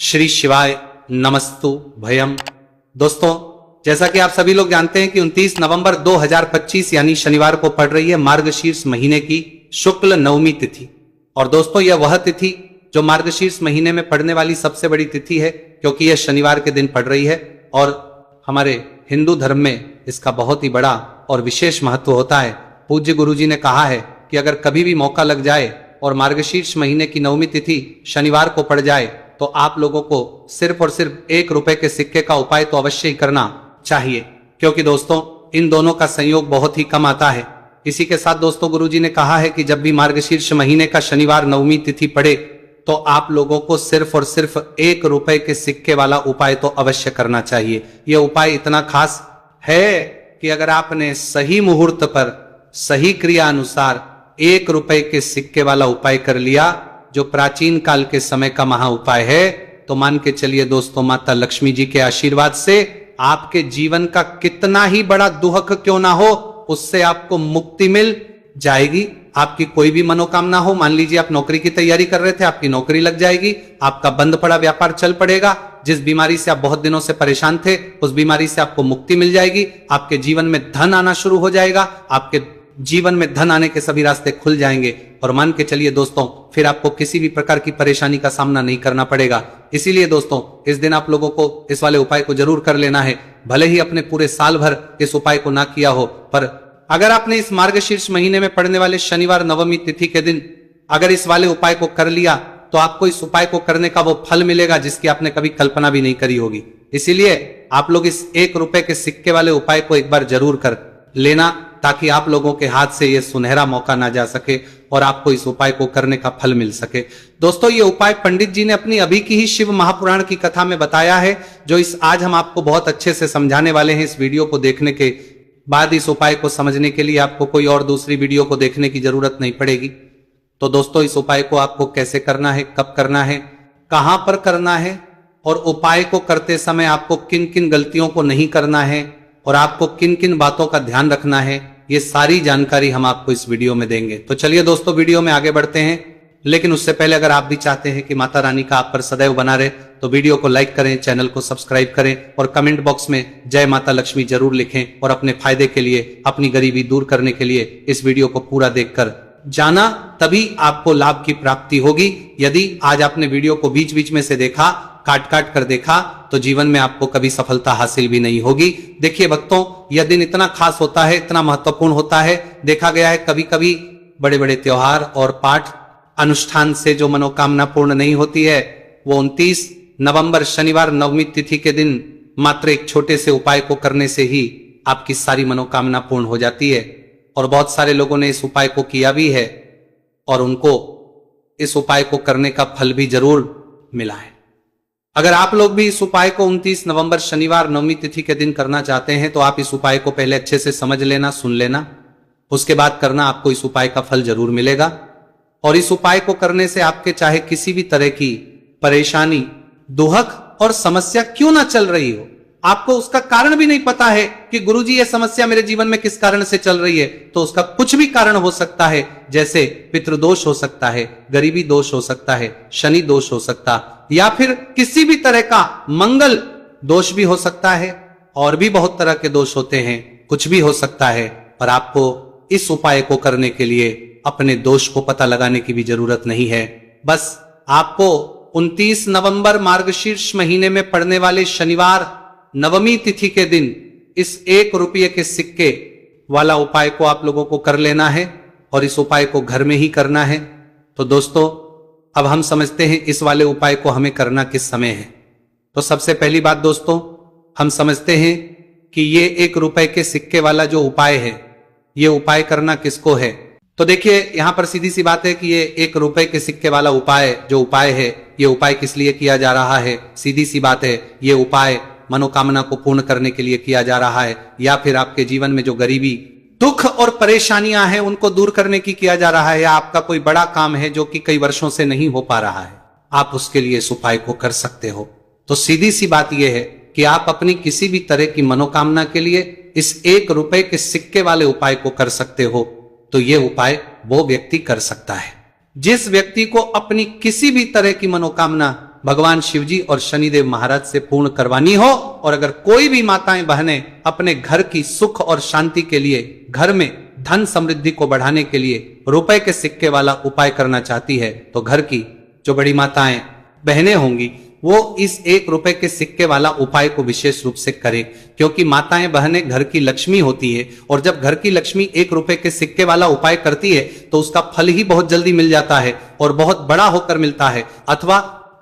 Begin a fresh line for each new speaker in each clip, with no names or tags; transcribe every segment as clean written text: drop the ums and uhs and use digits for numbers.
श्री शिवाय नमस्तु भयम। दोस्तों, जैसा कि आप सभी लोग जानते हैं कि 29 नवंबर 2025 यानी शनिवार को पड़ रही है मार्गशीर्ष महीने की शुक्ल नवमी तिथि। और दोस्तों, यह वह तिथि जो मार्गशीर्ष महीने में पड़ने वाली सबसे बड़ी तिथि है, क्योंकि यह शनिवार के दिन पड़ रही है। और हमारे हिंदू धर्म में इसका बहुत ही बड़ा और विशेष महत्व होता है। पूज्य गुरुजी ने कहा है कि अगर कभी भी मौका लग जाए और मार्गशीर्ष महीने की नवमी तिथि शनिवार को पड़ जाए तो आप लोगों को सिर्फ और सिर्फ 1 रुपए के सिक्के का उपाय तो अवश्य ही करना चाहिए, क्योंकि दोस्तों इन दोनों का संयोग बहुत ही कम आता है। इसी के साथ दोस्तों, गुरुजी ने कहा है कि जब भी मार्गशीर्ष महीने का शनिवार नवमी तिथि पड़े तो आप लोगों को सिर्फ और सिर्फ 1 रुपए के सिक्के वाला उपाय तो अवश्य करना चाहिए। यह उपाय इतना खास है कि अगर आपने सही मुहूर्त पर सही क्रिया अनुसार 1 रुपए के सिक्के वाला उपाय कर लिया, जो प्राचीन काल के समय का महा उपाय है, तो मान के चलिए दोस्तों, माता लक्ष्मी जी के आशीर्वाद से आपके जीवन का कितना ही बड़ा दुहक क्यों ना हो, उससे आपको मुक्ति मिल जाएगी। आपकी कोई भी मनोकामना हो, मान लीजिए आप नौकरी की तैयारी कर रहे थे, आपकी नौकरी लग जाएगी, आपका बंद पड़ा व्यापार चल पड़ेगा, जिस बीमारी से आप बहुत दिनों से परेशान थे उस बीमारी से आपको मुक्ति मिल जाएगी, आपके जीवन में धन आना शुरू हो जाएगा, आपके जीवन में धन आने के सभी रास्ते खुल जाएंगे। और मान के चलिए दोस्तों, फिर आपको किसी भी प्रकार की परेशानी का सामना नहीं करना पड़ेगा। इसीलिए दोस्तों, इस दिन आप लोगों को इस वाले उपाय को जरूर कर लेना है। भले ही अपने पूरे साल भर इस उपाय को ना किया हो, पर अगर आपने इस मार्गशीर्ष महीने में पड़ने वाले शनिवार नवमी तिथि के दिन अगर इस वाले उपाय को कर लिया तो आपको इस उपाय को करने का वो फल मिलेगा जिसकी आपने कभी कल्पना भी नहीं करी होगी। इसीलिए आप लोग इस 1 रुपए के सिक्के वाले उपाय को एक बार जरूर कर लेना, ताकि आप लोगों के हाथ से यह सुनहरा मौका ना जा सके और आपको इस उपाय को करने का फल मिल सके। दोस्तों, ये उपाय पंडित जी ने अपनी अभी की ही शिव महापुराण की कथा में बताया है, जो इस आज हम आपको बहुत अच्छे से समझाने वाले हैं। इस वीडियो को देखने के बाद इस उपाय को समझने के लिए आपको कोई और दूसरी वीडियो को देखने की जरूरत नहीं पड़ेगी। तो दोस्तों, इस उपाय को आपको कैसे करना है, कब करना है, कहां पर करना है, और उपाय को करते समय आपको किन किन गलतियों को नहीं करना है और आपको किन किन बातों का ध्यान रखना है, ये सारी जानकारी हम आपको इस वीडियो में देंगे। तो चलिए दोस्तों, वीडियो में आगे बढ़ते हैं। लेकिन उससे पहले अगर आप भी चाहते हैं कि माता रानी का आप पर सदैव बना रहे, तो वीडियो को लाइक करें, चैनल को सब्सक्राइब करें और कमेंट बॉक्स में जय माता लक्ष्मी जरूर लिखें। और अपने फायदे के लिए, अपनी गरीबी दूर करने के लिए इस वीडियो को पूरा देखकर जाना, तभी आपको लाभ की प्राप्ति होगी। यदि आज आपने वीडियो को बीच बीच में से देखा, काट काट कर देखा, तो जीवन में आपको कभी सफलता हासिल भी नहीं होगी। देखिए भक्तों, यह दिन इतना खास होता है, इतना महत्वपूर्ण होता है। देखा गया है कभी कभी बड़े बड़े त्योहार और पाठ अनुष्ठान से जो मनोकामना पूर्ण नहीं होती है, वो 29 नवंबर शनिवार नवमी तिथि के दिन मात्र एक छोटे से उपाय को करने से ही आपकी सारी मनोकामना पूर्ण हो जाती है। और बहुत सारे लोगों ने इस उपाय को किया भी है और उनको इस उपाय को करने का फल भी जरूर मिला है। अगर आप लोग भी इस उपाय को 29 नवंबर शनिवार नवमी तिथि के दिन करना चाहते हैं, तो आप इस उपाय को पहले अच्छे से समझ लेना, सुन लेना, उसके बाद करना, आपको इस उपाय का फल जरूर मिलेगा। और इस उपाय को करने से आपके चाहे किसी भी तरह की परेशानी, दुहक और समस्या क्यों ना चल रही हो, आपको उसका कारण भी नहीं पता है कि गुरुजी ये समस्या मेरे जीवन में किस कारण से चल रही है, तो उसका कुछ भी कारण हो सकता है। जैसे पितृदोष हो सकता है, गरीबी दोष हो सकता है, शनि दोष हो सकता, या फिर किसी भी तरह का मंगल दोष भी हो सकता है, और भी बहुत तरह के दोष होते हैं, कुछ भी हो सकता है। पर आपको इस उपाय को करने के लिए अपने दोष को पता लगाने की भी जरूरत नहीं है। बस आपको 29 नवंबर मार्गशीर्ष महीने में पड़ने वाले शनिवार नवमी तिथि के दिन इस 1 रुपये के सिक्के वाला उपाय को आप लोगों को कर लेना है, और इस उपाय को घर में ही करना है। तो दोस्तों, अब हम समझते हैं इस वाले उपाय को हमें करना किस समय है। तो सबसे पहली बात दोस्तों, हम समझते हैं कि ये 1 रुपए के सिक्के वाला जो उपाय है, ये उपाय करना किसको है। तो देखिए, यहां पर सीधी सी बात है कि ये 1 रुपए के सिक्के वाला उपाय जो उपाय है, ये उपाय किस लिए किया जा रहा है। सीधी सी बात है, ये उपाय मनोकामना को पूर्ण करने के लिए किया जा रहा है, या फिर आपके जीवन में जो गरीबी, दुख और परेशानियां हैं उनको दूर करने की किया जा रहा है, या आपका कोई बड़ा काम है जो कि कई वर्षों से नहीं हो पा रहा है, आप उसके लिए इस उपाय को कर सकते हो। तो सीधी सी बात यह है कि आप अपनी किसी भी तरह की मनोकामना के लिए इस 1 रुपए के सिक्के वाले उपाय को कर सकते हो। तो यह उपाय वो व्यक्ति कर सकता है जिस व्यक्ति को अपनी किसी भी तरह की मनोकामना भगवान शिवजी और शनिदेव महाराज से पूर्ण करवानी हो, और अगर कोई भी माताएं बहनें अपने घर की सुख और शांति के लिए, घर में धन समृद्धि को बढ़ाने के लिए रुपए के सिक्के वाला उपाय करना चाहती है, तो घर की जो बड़ी माताएं बहनें होंगी वो इस 1 रुपए के सिक्के वाला उपाय को विशेष रूप से करें, क्योंकि माताएं बहनें घर की लक्ष्मी होती है, और जब घर की लक्ष्मी 1 रुपए के सिक्के वाला उपाय करती है तो उसका फल ही बहुत जल्दी मिल जाता है और बहुत बड़ा होकर मिलता है। अथवा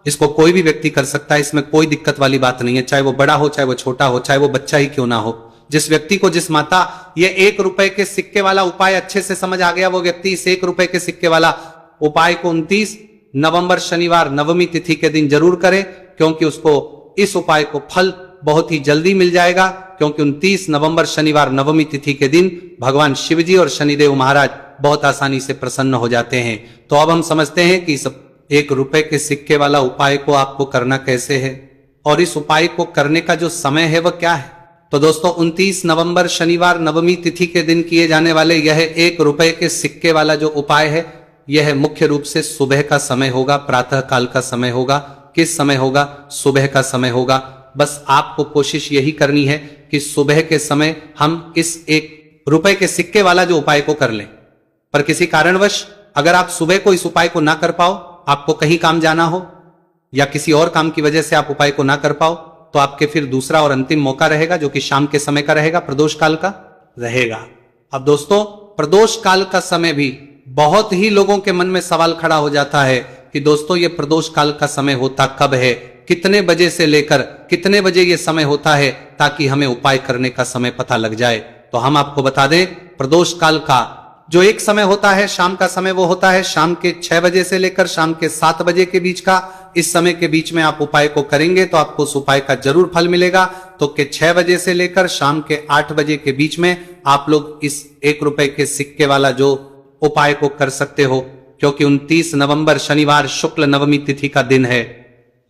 इसको कोई भी व्यक्ति कर सकता है, इसमें कोई दिक्कत वाली बात नहीं है, चाहे वो बड़ा हो, चाहे वो छोटा हो, चाहे वो बच्चा ही क्यों ना हो। जिस व्यक्ति को, जिस माता ये 1 रुपए के सिक्के वाला उपाय अच्छे से समझ आ गया, वो व्यक्ति इस 1 रुपए के सिक्के वाला उपाय को 29 नवंबर शनिवार नवमी तिथि के दिन जरूर करें, क्योंकि उसको इस उपाय को फल बहुत ही जल्दी मिल जाएगा, क्योंकि 29 नवंबर शनिवार नवमी तिथि के दिन भगवान शिवजी और शनिदेव महाराज बहुत आसानी से प्रसन्न हो जाते हैं। तो अब हम समझते हैं कि इस 1 रुपए के सिक्के वाला उपाय को आपको करना कैसे है, और इस उपाय को करने का जो समय है वह क्या है। तो दोस्तों 29 नवंबर शनिवार नवमी तिथि के दिन किए जाने वाले यह 1 रुपए के सिक्के वाला जो उपाय है, यह मुख्य रूप से सुबह का समय होगा, प्रातः काल का समय होगा। किस समय होगा? सुबह का समय होगा। बस आपको कोशिश यही करनी है कि सुबह के समय हम इस 1 रुपए के सिक्के वाला जो उपाय को कर लें। पर किसी कारणवश अगर आप सुबह को इस उपाय को ना कर पाओ, आपको कहीं काम जाना हो या किसी और काम की वजह से आप उपाय को ना कर पाओ, तो आपके फिर दूसरा और अंतिम मौका रहेगा, जो कि शाम के समय का रहेगा, प्रदोष काल का रहेगा। अब दोस्तों प्रदोष काल का समय भी बहुत ही लोगों के मन में सवाल खड़ा हो जाता है कि दोस्तों ये प्रदोष काल का समय होता कब है, कितने बजे से लेकर कितने बजे ये समय होता है, ताकि हमें उपाय करने का समय पता लग जाए। तो हम आपको बता दें, प्रदोष काल का जो एक समय होता है, शाम का समय, वो होता है शाम के 6 बजे से लेकर शाम के 7 बजे के बीच का। इस समय के बीच में आप उपाय को करेंगे तो आपको उस उपाय का जरूर फल मिलेगा। तो के 6 बजे से लेकर शाम के 8 बजे के बीच में आप लोग इस 1 रुपए के सिक्के वाला जो उपाय को कर सकते हो, क्योंकि 29 नवंबर शनिवार शुक्ल नवमी तिथि का दिन है।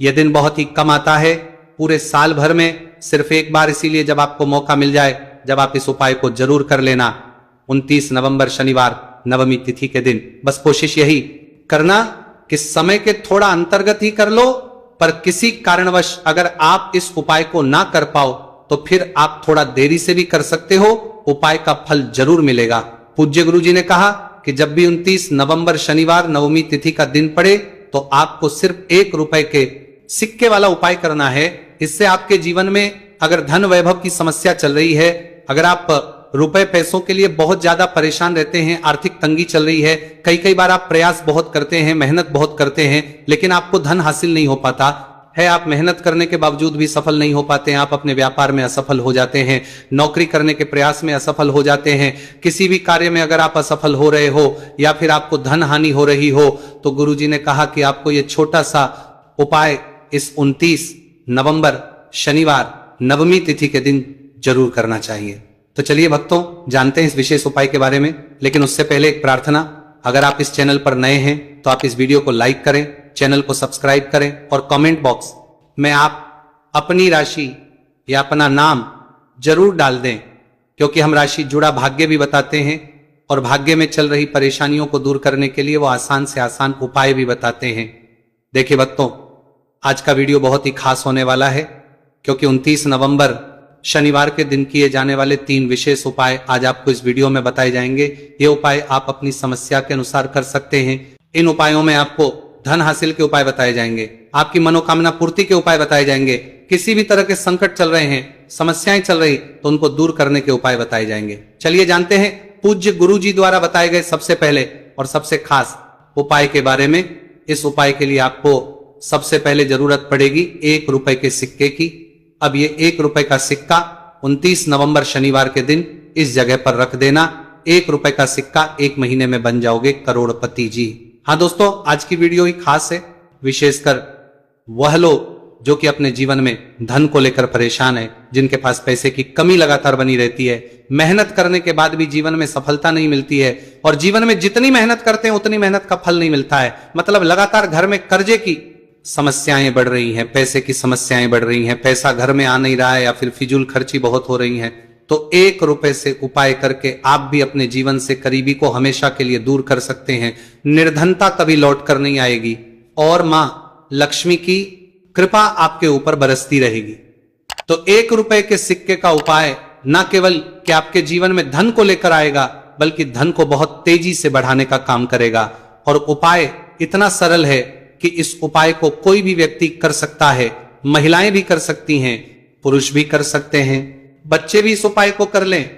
यह दिन बहुत ही कम आता है पूरे साल भर में, सिर्फ एक बार, इसीलिए जब आपको मौका मिल जाए, जब आप इस उपाय को जरूर कर लेना 29 नवंबर शनिवार नवमी तिथि के दिन। बस कोशिश यही करना कि समय के थोड़ा अंतर्गत ही कर लो, पर किसी कारणवश अगर आप इस उपाय को ना कर पाओ तो फिर आप थोड़ा देरी से भी कर सकते हो, उपाय का फल जरूर मिलेगा। पूज्य गुरु जी ने कहा कि जब भी 29 नवंबर शनिवार नवमी तिथि का दिन पड़े तो आपको सिर्फ 1 रुपए के सिक्के वाला उपाय करना है। इससे आपके जीवन में अगर धन वैभव की समस्या चल रही है, अगर आप रुपए पैसों के लिए बहुत ज्यादा परेशान रहते हैं, आर्थिक तंगी चल रही है, कई बार आप प्रयास बहुत करते हैं, मेहनत बहुत करते हैं, लेकिन आपको धन हासिल नहीं हो पाता है, आप मेहनत करने के बावजूद भी सफल नहीं हो पाते हैं, आप अपने व्यापार में असफल हो जाते हैं, नौकरी करने के प्रयास में असफल हो जाते हैं, किसी भी कार्य में अगर आप असफल हो रहे हो या फिर आपको धन हानि हो रही हो, तो गुरुजी ने कहा कि आपको यह छोटा सा उपाय इस 29 नवंबर शनिवार नवमी तिथि के दिन जरूर करना चाहिए। तो चलिए भक्तों, जानते हैं इस विशेष उपाय के बारे में, लेकिन उससे पहले एक प्रार्थना। अगर आप इस चैनल पर नए हैं तो आप इस वीडियो को लाइक करें, चैनल को सब्सक्राइब करें और कमेंट बॉक्स में आप अपनी राशि या अपना नाम जरूर डाल दें, क्योंकि हम राशि जुड़ा भाग्य भी बताते हैं और भाग्य में चल रही परेशानियों को दूर करने के लिए वो आसान से आसान उपाय भी बताते हैं। देखिए भक्तों, आज का वीडियो बहुत ही खास होने वाला है, क्योंकि 29 नवंबर शनिवार के दिन किए जाने वाले 3 विशेष उपाय आज आपको इस वीडियो में बताए जाएंगे। ये उपाय आप अपनी समस्या के अनुसार कर सकते हैं। इन उपायों में आपको धन हासिल के उपाय बताए जाएंगे, आपकी मनोकामना पूर्ति के उपाय बताए जाएंगे, किसी भी तरह के संकट चल रहे हैं, समस्याएं चल रही, तो उनको दूर करने के उपाय बताए जाएंगे। चलिए जानते हैं पूज्य गुरु जी द्वारा बताए गए सबसे पहले और सबसे खास उपाय के बारे में। इस उपाय के लिए आपको सबसे पहले जरूरत पड़ेगी 1 रुपए के सिक्के की। अब ये 1 रुपए का सिक्का 29 नवंबर शनिवार के दिन इस जगह पर रख देना। 1 रुपए का सिक्का 1 महीने में बन जाओगे करोड़पति जी। हाँ दोस्तों, आज की वीडियो ही खास है, विशेषकर वह लोग जो कि अपने जीवन में धन को लेकर परेशान है, जिनके पास पैसे की कमी लगातार बनी रहती है, मेहनत करने के बाद भी जीवन में सफलता नहीं मिलती है, और जीवन में जितनी मेहनत करते हैं उतनी मेहनत का फल नहीं मिलता है। मतलब लगातार घर में कर्जे की समस्याएं बढ़ रही हैं, पैसे की समस्याएं बढ़ रही हैं, पैसा घर में आ नहीं रहा है या फिर फिजूल खर्ची बहुत हो रही है, तो 1 रुपए से उपाय करके आप भी अपने जीवन से गरीबी को हमेशा के लिए दूर कर सकते हैं। निर्धनता कभी लौट कर नहीं आएगी और मां लक्ष्मी की कृपा आपके ऊपर बरसती रहेगी। तो 1 रुपए के सिक्के का उपाय न केवल कि आपके जीवन में धन को लेकर आएगा, बल्कि धन को बहुत तेजी से बढ़ाने का काम करेगा। और उपाय इतना सरल है कि इस उपाय को कोई भी व्यक्ति कर सकता है। महिलाएं भी कर सकती हैं, पुरुष भी कर सकते हैं, बच्चे भी इस उपाय को कर लें।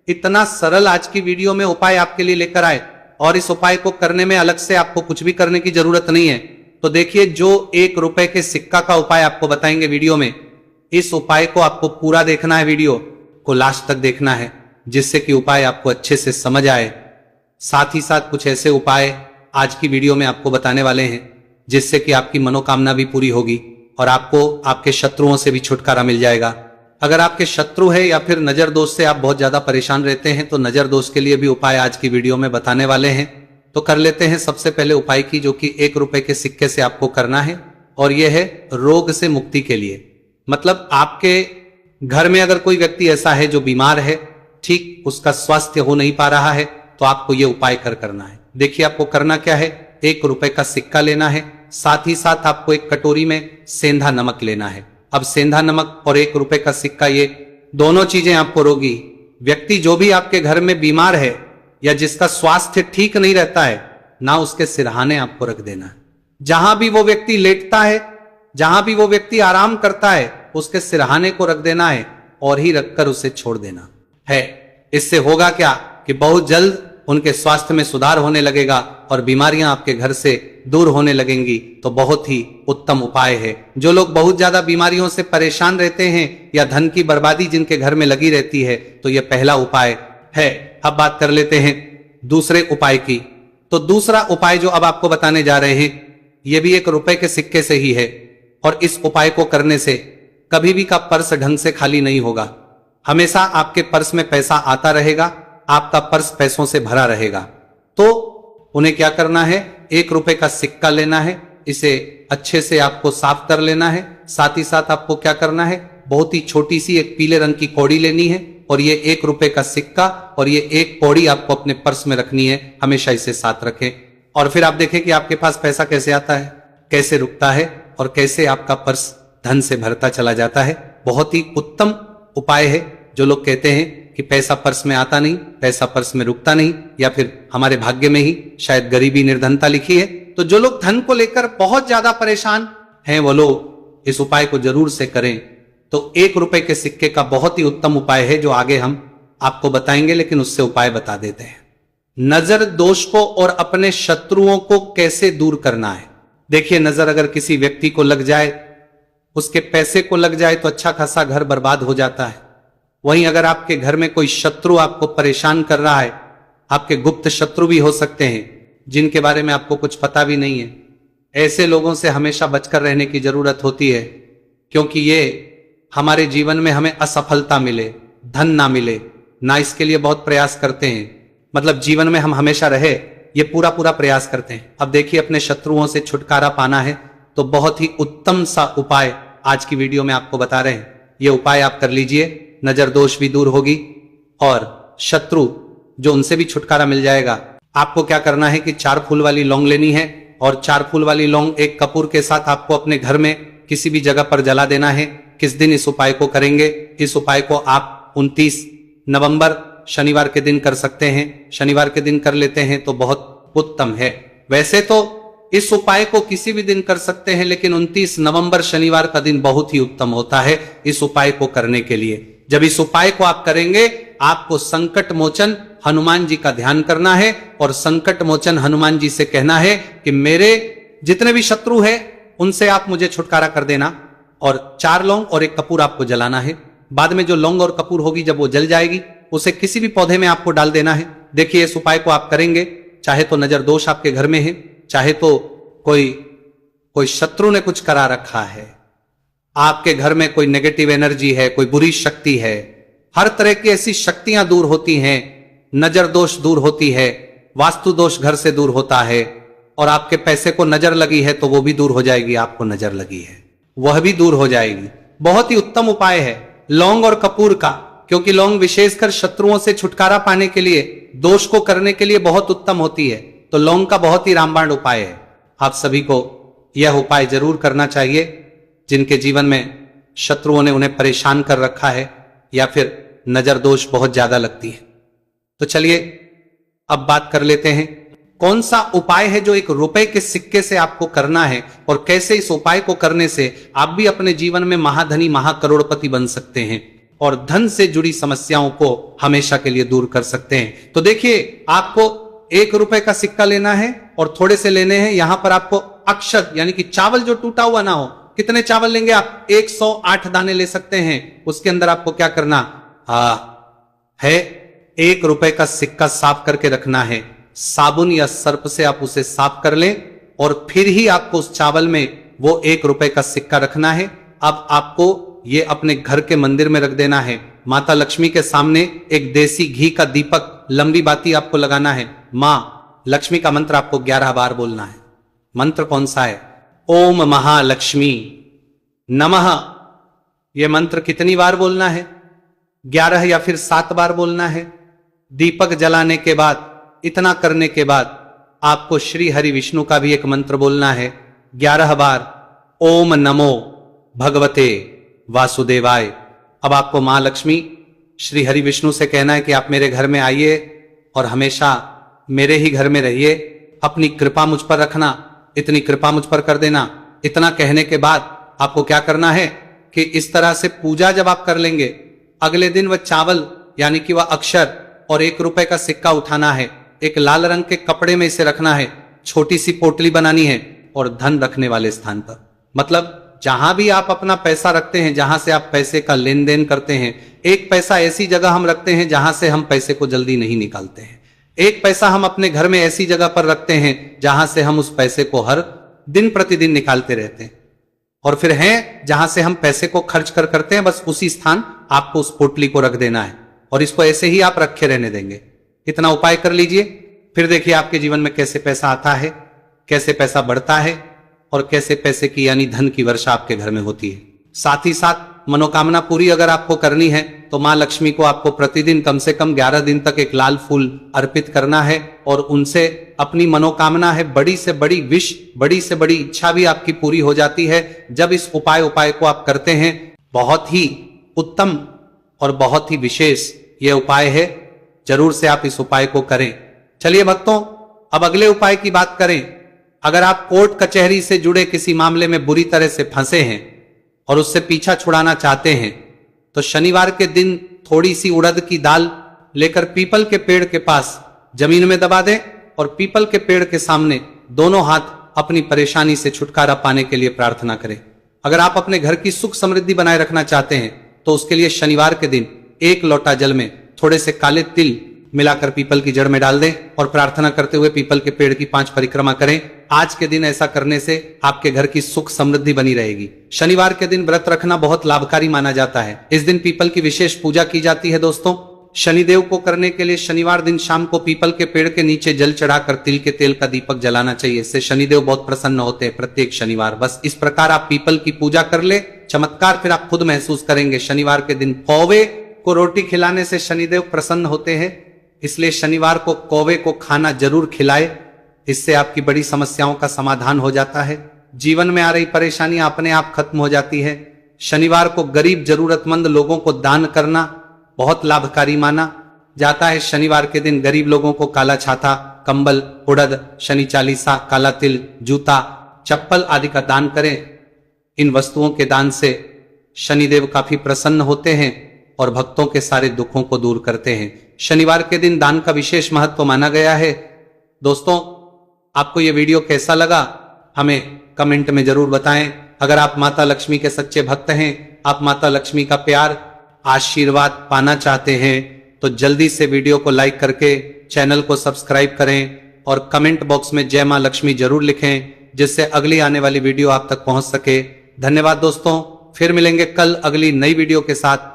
इतना सरल आज की वीडियो में उपाय आपके लिए लेकर आए, और इस उपाय को करने में अलग से आपको कुछ भी करने की जरूरत नहीं है। तो देखिए, जो 1 रुपए के सिक्का का उपाय आपको बताएंगे वीडियो में, इस उपाय को आपको पूरा देखना है, वीडियो को लास्ट तक देखना है, जिससे कि उपाय आपको अच्छे से समझ आए। साथ ही साथ कुछ ऐसे उपाय आज की वीडियो में आपको बताने वाले हैं जिससे कि आपकी मनोकामना भी पूरी होगी और आपको आपके शत्रुओं से भी छुटकारा मिल जाएगा। अगर आपके शत्रु है या फिर नजर दोष से आप बहुत ज्यादा परेशान रहते हैं, तो नजर दोष के लिए भी उपाय आज की वीडियो में बताने वाले हैं। तो कर लेते हैं सबसे पहले उपाय की, जो कि 1 रुपए के सिक्के से आपको करना है, और यह है रोग से मुक्ति के लिए। मतलब आपके घर में अगर कोई व्यक्ति ऐसा है जो बीमार है, ठीक उसका स्वास्थ्य हो नहीं पा रहा है, तो आपको यह उपाय करना है। देखिए, आपको करना क्या है, 1 रुपए का सिक्का लेना है, साथ ही साथ आपको एक कटोरी में सेंधा नमक लेना है। अब सेंधा नमक और 1 रुपए का सिक्का, ये दोनों चीजें आपको रोगी व्यक्ति, जो भी आपके घर में बीमार है या जिसका स्वास्थ्य ठीक नहीं रहता है ना, उसके सिरहाने आपको रख देना है। जहां भी वो व्यक्ति लेटता है, जहां भी वो व्यक्ति आराम करता है, उसके सिरहाने को रख देना है और ही रखकर उसे छोड़ देना है। इससे होगा क्या कि बहुत जल्द उनके स्वास्थ्य में सुधार होने लगेगा और बीमारियां आपके घर से दूर होने लगेंगी। तो बहुत ही उत्तम उपाय है। जो लोग बहुत ज्यादा बीमारियों से परेशान रहते हैं या धन की बर्बादी जिनके घर में लगी रहती है, तो यह पहला उपाय है। अब बात कर लेते हैं दूसरे उपाय की। तो दूसरा उपाय जो अब आपको बताने जा रहे हैं, यह भी 1 रुपए के सिक्के से ही है, और इस उपाय को करने से कभी भी का पर्स ढंग से खाली नहीं होगा। हमेशा आपके पर्स में पैसा आता रहेगा, आपका पर्स पैसों से भरा रहेगा। तो उन्हें क्या करना है, 1 रुपए का सिक्का लेना है, इसे अच्छे से आपको साफ कर लेना है। साथ ही साथ आपको क्या करना है, बहुत ही छोटी सी एक पीले रंग की कौड़ी लेनी है, और ये 1 रुपए का सिक्का और ये एक कौड़ी आपको अपने पर्स में रखनी है। हमेशा इसे साथ रखें, और फिर आप देखें कि आपके पास पैसा कैसे आता है, कैसे रुकता है, और कैसे आपका पर्स धन से भरता चला जाता है। बहुत ही उत्तम उपाय है। जो लोग कहते हैं कि पैसा पर्स में आता नहीं, पैसा पर्स में रुकता नहीं, या फिर हमारे भाग्य में ही शायद गरीबी निर्धनता लिखी है, तो जो लोग धन को लेकर बहुत ज्यादा परेशान हैं, वो लोग इस उपाय को जरूर से करें। तो 1 रुपए के सिक्के का बहुत ही उत्तम उपाय है, जो आगे हम आपको बताएंगे, लेकिन उससे उपाय बता देते हैं। नजर दोष को और अपने शत्रुओं को कैसे दूर करना है। देखिए, नजर अगर किसी व्यक्ति को लग जाए, उसके पैसे को लग जाए, तो अच्छा खासा घर बर्बाद हो जाता है। वहीं अगर आपके घर में कोई शत्रु आपको परेशान कर रहा है, आपके गुप्त शत्रु भी हो सकते हैं जिनके बारे में आपको कुछ पता भी नहीं है, ऐसे लोगों से हमेशा बचकर रहने की जरूरत होती है, क्योंकि ये हमारे जीवन में हमें असफलता मिले, धन ना मिले ना, इसके लिए बहुत प्रयास करते हैं। मतलब जीवन में हम हमेशा रहे, ये पूरा प्रयास करते हैं। अब देखिए, अपने शत्रुओं से छुटकारा पाना है, तो बहुत ही उत्तम सा उपाय आज की वीडियो में आपको बता रहे हैं। ये उपाय आप कर लीजिए, नजर दोष भी दूर होगी और शत्रु जो उनसे भी छुटकारा मिल जाएगा। आपको क्या करना है कि 4 फूल वाली लौंग लेनी है, और 4 फूल वाली लौंग एक कपूर के साथ आपको अपने घर में किसी भी जगह पर जला देना है। किस दिन इस उपाय को करेंगे? इस उपाय को आप 29 नवंबर शनिवार के दिन कर सकते हैं। शनिवार के दिन कर लेते हैं तो बहुत उत्तम है। वैसे तो इस उपाय को किसी भी दिन कर सकते हैं, लेकिन 29 नवंबर शनिवार का दिन बहुत ही उत्तम होता है इस उपाय को करने के लिए। जब इस उपाय को आप करेंगे, आपको संकट मोचन हनुमान जी का ध्यान करना है, और संकट मोचन हनुमान जी से कहना है कि मेरे जितने भी शत्रु हैं उनसे आप मुझे छुटकारा कर देना। और 4 लौंग और 1 कपूर आपको जलाना है। बाद में जो लौंग और कपूर होगी, जब वो जल जाएगी, उसे किसी भी पौधे में आपको डाल देना है। देखिए, इस उपाय को आप करेंगे, चाहे तो नजर दोष आपके घर में है, चाहे तो कोई शत्रु ने कुछ करा रखा है, आपके घर में कोई नेगेटिव एनर्जी है, कोई बुरी शक्ति है, हर तरह की ऐसी शक्तियां दूर होती हैं। नजर दोष दूर होती है, वास्तु दोष घर से दूर होता है, और आपके पैसे को नजर लगी है तो वो भी दूर हो जाएगी। आपको नजर लगी है वह भी दूर हो जाएगी। बहुत ही उत्तम उपाय है लौंग और कपूर का, क्योंकि लौंग विशेषकर शत्रुओं से छुटकारा पाने के लिए, दोष को करने के लिए बहुत उत्तम होती है। तो लौंग का बहुत ही रामबाण उपाय है। आप सभी को यह उपाय जरूर करना चाहिए। जिनके जीवन में शत्रुओं ने उन्हें परेशान कर रखा है या फिर नजर दोष बहुत ज्यादा लगती है। तो चलिए अब बात कर लेते हैं कौन सा उपाय है जो 1 रुपए के सिक्के से आपको करना है और कैसे इस उपाय को करने से आप भी अपने जीवन में महाधनी महाकरोड़पति बन सकते हैं और धन से जुड़ी समस्याओं को हमेशा के लिए दूर कर सकते हैं। तो देखिए, आपको 1 रुपए का सिक्का लेना है और थोड़े से लेने हैं। यहां पर आपको अक्षत यानी कि चावल जो टूटा हुआ ना हो, कितने चावल लेंगे आप? 108 दाने ले सकते हैं। उसके अंदर आपको क्या करना है? 1 रुपए का सिक्का साफ करके रखना है। साबुन या सर्प से आप उसे साफ कर लें और फिर ही आपको उस चावल में वो 1 रुपए का सिक्का रखना है। अब आपको ये अपने घर के मंदिर में रख देना है। माता लक्ष्मी के सामने एक देसी घी का दीपक, लंबी बाती आपको लगाना है। मां लक्ष्मी का मंत्र आपको 11 बार बोलना है। मंत्र कौन सा है? ओम महालक्ष्मी नमः। यह मंत्र कितनी बार बोलना है? 11 या फिर 7 बार बोलना है। दीपक जलाने के बाद, इतना करने के बाद आपको श्री हरि विष्णु का भी एक मंत्र बोलना है 11 बार। ओम नमो भगवते वासुदेवाय। अब आपको मां लक्ष्मी श्री हरि विष्णु से कहना है कि आप मेरे घर में आइए और हमेशा मेरे ही घर में रहिए, अपनी कृपा मुझ पर रखना, इतनी कृपा मुझ पर कर देना। इतना कहने के बाद आपको क्या करना है कि इस तरह से पूजा जब आप कर लेंगे, अगले दिन वह चावल यानी कि वह अक्षर और 1 रुपए का सिक्का उठाना है। एक लाल रंग के कपड़े में इसे रखना है। छोटी सी पोटली बनानी है और धन रखने वाले स्थान पर, मतलब जहां भी आप अपना पैसा रखते हैं, जहां से आप पैसे का लेन देन करते हैं, 1 पैसा ऐसी जगह हम रखते हैं जहां से हम पैसे को जल्दी नहीं निकालते हैं। 1 पैसा हम अपने घर में ऐसी जगह पर रखते हैं जहां से हम उस पैसे को हर दिन प्रतिदिन निकालते रहते हैं। और फिर हैं जहां से हम पैसे को खर्च करते हैं, बस उसी स्थान आपको उस पोटली को रख देना है और इसको ऐसे ही आप रखे रहने देंगे। इतना उपाय कर लीजिए, फिर देखिए आपके जीवन में कैसे पैसा आता है, कैसे पैसा बढ़ता है और कैसे पैसे की यानी धन की वर्षा आपके घर में होती है। साथ ही साथ मनोकामना पूरी अगर आपको करनी है तो मां लक्ष्मी को आपको प्रतिदिन कम से कम 11 दिन तक एक लाल फूल अर्पित करना है और उनसे अपनी मनोकामना है, बड़ी से बड़ी विश, बड़ी से बड़ी इच्छा भी आपकी पूरी हो जाती है जब इस उपाय को आप करते हैं। बहुत ही उत्तम और बहुत ही विशेष यह उपाय है, जरूर से आप इस उपाय को करें। चलिए भक्तों, अब अगले उपाय की बात करें। अगर आप कोर्ट कचहरी से जुड़े किसी मामले में बुरी तरह से फंसे हैं और उससे पीछा छुड़ाना चाहते हैं तो शनिवार के दिन थोड़ी सी उड़द की दाल लेकर पीपल के पेड़ के पास जमीन में दबा दें और पीपल के पेड़ के सामने दोनों हाथ अपनी परेशानी से छुटकारा पाने के लिए प्रार्थना करें। अगर आप अपने घर की सुख समृद्धि बनाए रखना चाहते हैं तो उसके लिए शनिवार के दिन 1 लोटा जल में थोड़े से काले तिल मिलाकर पीपल की जड़ में डाल दें और प्रार्थना करते हुए पीपल के पेड़ की 5 परिक्रमा करें। आज के दिन ऐसा करने से आपके घर की सुख समृद्धि बनी रहेगी। शनिवार के दिन व्रत रखना बहुत लाभकारी माना जाता है। इस दिन पीपल की विशेष पूजा की जाती है। दोस्तों, शनिदेव को करने के लिए शनिवार दिन शाम को पीपल के पेड़ के नीचे जल चढ़ाकर तिल के तेल का दीपक जलाना चाहिए। इससे शनिदेव बहुत प्रसन्न होते हैं प्रत्येक शनिवार। बस इस प्रकार आप पीपल की पूजा कर ले, चमत्कार फिर आप खुद महसूस करेंगे। शनिवार के दिन कौवे को रोटी खिलाने से शनिदेव प्रसन्न होते हैं, इसलिए शनिवार को कौवे को खाना जरूर खिलाए। इससे आपकी बड़ी समस्याओं का समाधान हो जाता है। जीवन में आ रही परेशानियां अपने आप खत्म हो जाती है। शनिवार को गरीब जरूरतमंद लोगों को दान करना बहुत लाभकारी माना जाता है। शनिवार के दिन गरीब लोगों को काला छाता, कंबल, उड़द, शनि चालीसा, काला तिल, जूता, चप्पल आदि का दान करें। इन वस्तुओं के दान से शनिदेव काफी प्रसन्न होते हैं और भक्तों के सारे दुखों को दूर करते हैं। शनिवार के दिन दान का विशेष महत्व माना गया है। दोस्तों, आपको यह वीडियो कैसा लगा हमें कमेंट में जरूर बताएं। अगर आप माता लक्ष्मी के सच्चे भक्त हैं, आप माता लक्ष्मी का प्यार आशीर्वाद पाना चाहते हैं तो जल्दी से वीडियो को लाइक करके चैनल को सब्सक्राइब करें और कमेंट बॉक्स में जय मां लक्ष्मी जरूर लिखें, जिससे अगली आने वाली वीडियो आप तक पहुंच सके। धन्यवाद दोस्तों, फिर मिलेंगे कल अगली नई वीडियो के साथ।